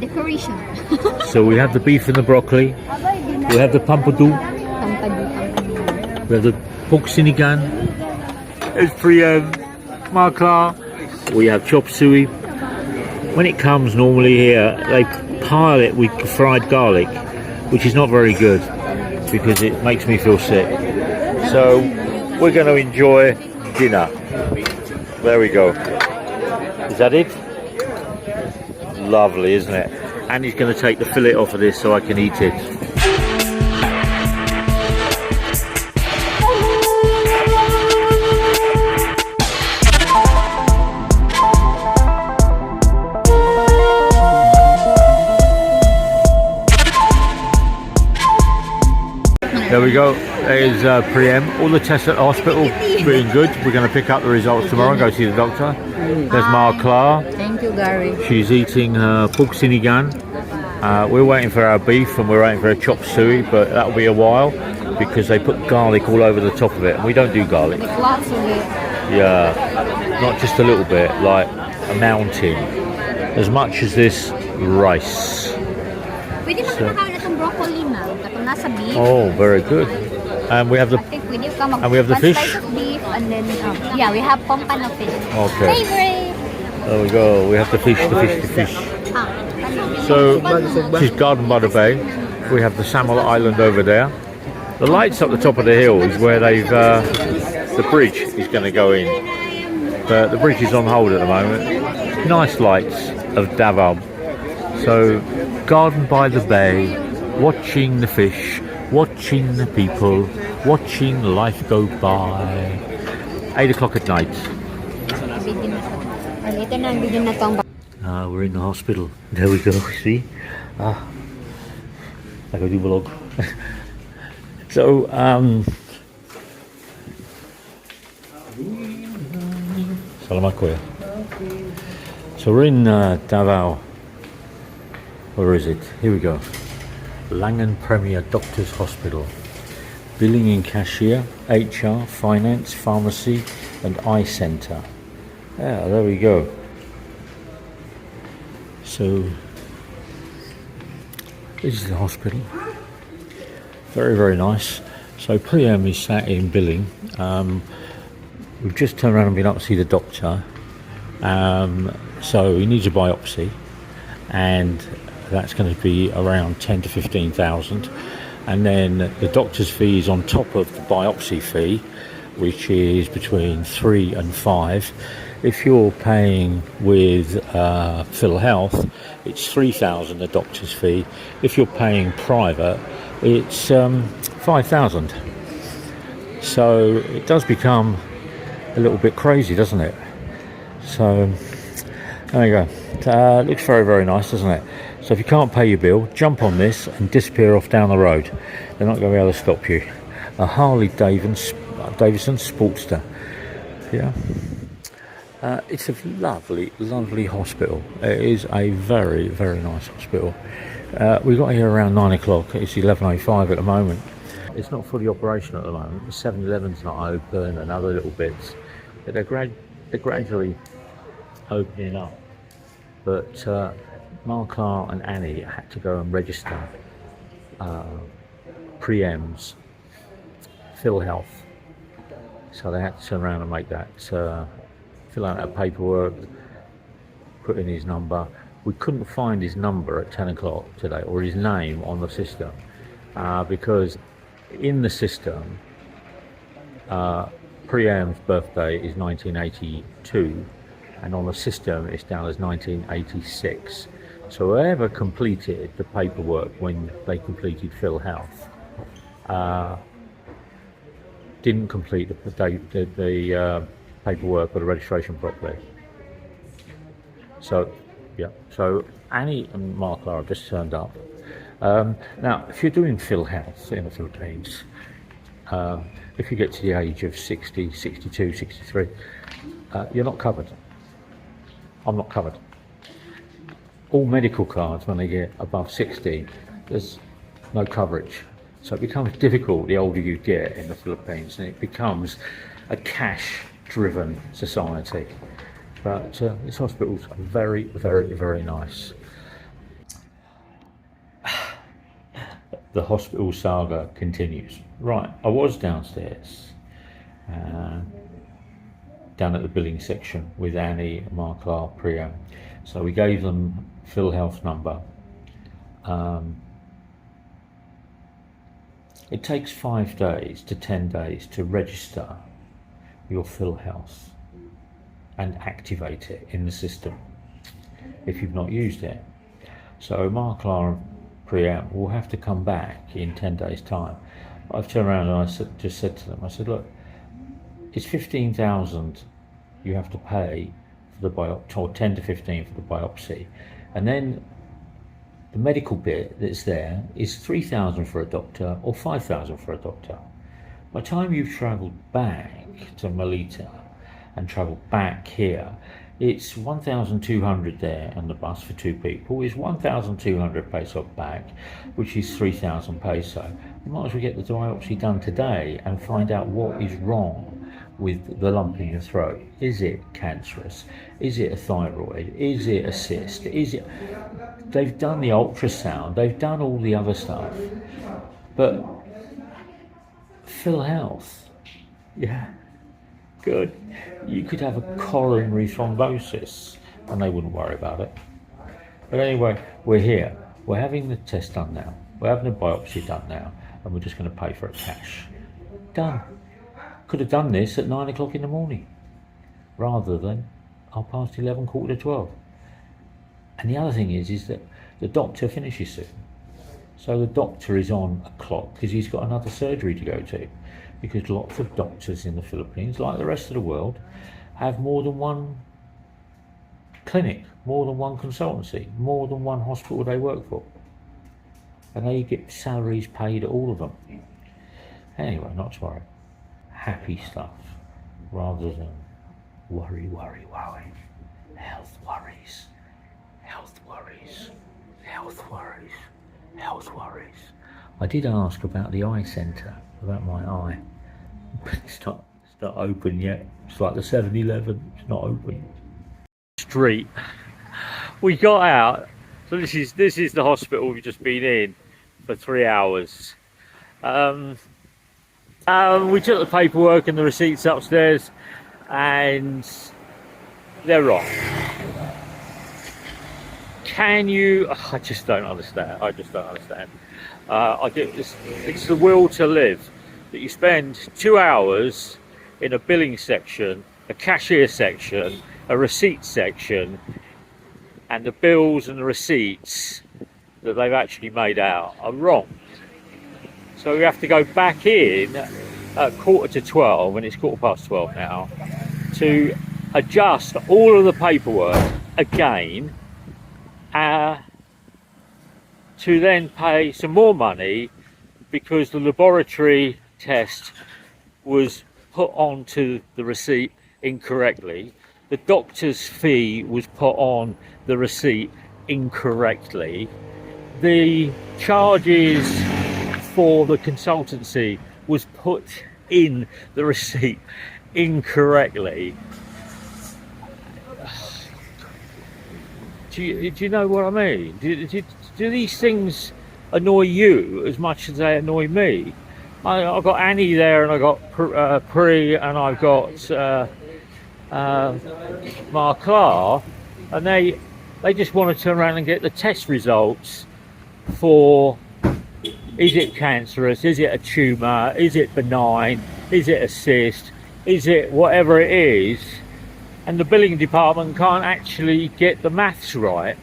Decoration. So we have the beef and the broccoli. We have the pampadu. We have the pork sinigang. It's makla. We have chop suey. When it comes normally here, they pile it with fried garlic, which is not very good because it makes me feel sick. So we're going to enjoy dinner. There we go. Is that it? Lovely, isn't it? And he's going to take the fillet off of this so I can eat it. There we go. There's Priem. All the tests at the hospital being good. We're going to pick up the results tomorrow and go see the doctor. There's Markla. Thank you, Gary. She's eating her pork sinigang. We're waiting for our beef and we're waiting for a chop suey, but that'll be a while because they put garlic all over the top of it. And we don't do garlic. Lots of it. Yeah, not just a little bit, like a mountain. As much as this rice. Pwede mo kumakain na itong broccoli na. Katong nasa beef. Oh, very good. And we have the fish. Slice of beef and then yeah, we have pompano fish. Okay. Favorite. There we go. We have the fish. So this is Garden by the Bay. We have the Samuel Island over there. The lights up the top of the hill is where they've the bridge is going to go in. But the bridge is on hold at the moment. Nice lights of DAVAO. So Garden by the Bay, watching the fish, watching the people, watching life go by. 8 o'clock at night. We're in the hospital. There we go, see? I go do vlog. So, Salamat kuya. So we're in DAVAO. Where is it? Here we go. Langan Premier Doctors Hospital. Billing and cashier, HR, finance, pharmacy and eye centre. Yeah, there we go. So this is the hospital. Very, very nice. So Priem is sat in billing. We've just turned around and been up to see the doctor. So he needs a biopsy, and that's going to be around 10 to 15,000, and then the doctor's fee is on top of the biopsy fee, which is between 3 and 5. If you're paying with PhilHealth, it's 3,000 the doctor's fee. If you're paying private, it's 5,000. So it does become a little bit crazy, doesn't it? So there you go. Looks very, very nice, doesn't it? So if you can't pay your bill, jump on this and disappear off down the road. They're not going to be able to stop you. A Harley Davidson Sportster. Yeah. It's a lovely, lovely hospital. It is a very, very nice hospital. We got here around 9 o'clock. It's 11:05 at the moment. It's not fully operational at the moment. The 7-Eleven's not open and other little bits. But they're gradually opening up. But Markla and Annie had to go and register Priem's PhilHealth. So they had to turn around and make that, fill out that paperwork, put in his number. We couldn't find his number at 10 o'clock today, or his name on the system, because in the system, Priem's birthday is 1982, and on the system it's down as 1986. So whoever completed the paperwork when they completed PhilHealth didn't complete the paperwork or the registration properly. So yeah, so Annie and Markla have just turned up. Now, if you're doing PhilHealth in the Philippines, if you get to the age of 60, 62, 63, you're not covered. I'm not covered. All medical cards, when they get above 60, there's no coverage. So it becomes difficult the older you get in the Philippines, and it becomes a cash-driven society. But this hospital's very, very, very nice. the hospital saga continues. Right, I was downstairs, down at the billing section with Annie, Marklar, Priya. So we gave them PhilHealth number. It takes 5 days to 10 days to register your PhilHealth and activate it in the system if you've not used it. So Marklar and Priya will have to come back in 10 days time. I've turned around and just said to them, I said, look, it's 15,000 you have to pay for the biopsy, or 10 to 15 for the biopsy, and then the medical bit that's there is 3,000 for a doctor or 5,000 for a doctor. By the time you've travelled back to Melita and travelled back here, it's 1,200 there on the bus for 2 people. It's 1,200 peso back, which is 3,000 peso. You might as well get the biopsy done today and find out what is wrong with the lump in your throat. Is it cancerous? Is it a thyroid? Is it a cyst? Is it? They've done the ultrasound. They've done all the other stuff, but PhilHealth, yeah. Good. You could have a coronary thrombosis and they wouldn't worry about it. But anyway, we're here. We're having the test done now. We're having the biopsy done now, and we're just going to pay for it cash. Done. Could have done this at 9 o'clock in the morning rather than 11:30, 11:45. And the other thing is that the doctor finishes soon. So the doctor is on a clock because he's got another surgery to go to. Because lots of doctors in the Philippines, like the rest of the world, have more than one clinic, more than one consultancy, more than one hospital they work for. And they get salaries paid at all of them. Anyway, not to worry. Happy stuff, rather than worry. Health worries, health worries, health worries, health worries. I did ask about the eye centre, about my eye, but it's not open yet. It's like the 7-Eleven, it's not open. Street. We got out. So this is the hospital we've just been in for 3 hours. We took the paperwork and the receipts upstairs, and they're wrong. Can you? I just don't understand. It's the will to live that you spend 2 hours in a billing section, a cashier section, a receipt section, and the bills and the receipts that they've actually made out are wrong. So we have to go back in at 11:45, and it's 12:15 now, to adjust all of the paperwork again, to then pay some more money because the laboratory test was put onto the receipt incorrectly. The doctor's fee was put on the receipt incorrectly. The charges for the consultancy was put in the receipt incorrectly. Do you know what I mean? Do these things annoy you as much as they annoy me? I've got Annie there, and I've got Pri, and I've got Marklar, and they just want to turn around and get the test results for, is it cancerous, is it a tumour, is it benign, is it a cyst, is it whatever it is, and the billing department can't actually get the maths right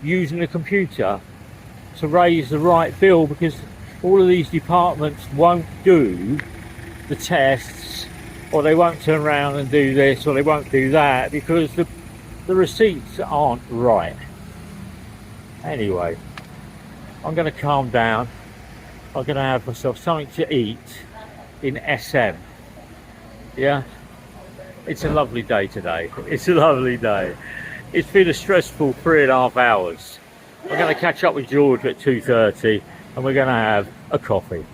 using a computer to raise the right bill, because all of these departments won't do the tests, or they won't turn around and do this, or they won't do that, because the receipts aren't right. Anyway, I'm going to calm down. I'm going to have myself something to eat in SM. Yeah, it's a lovely day today. It's a lovely day. It's been a stressful 3.5 hours. I'm going to catch up with George at 2:30, and we're going to have a coffee.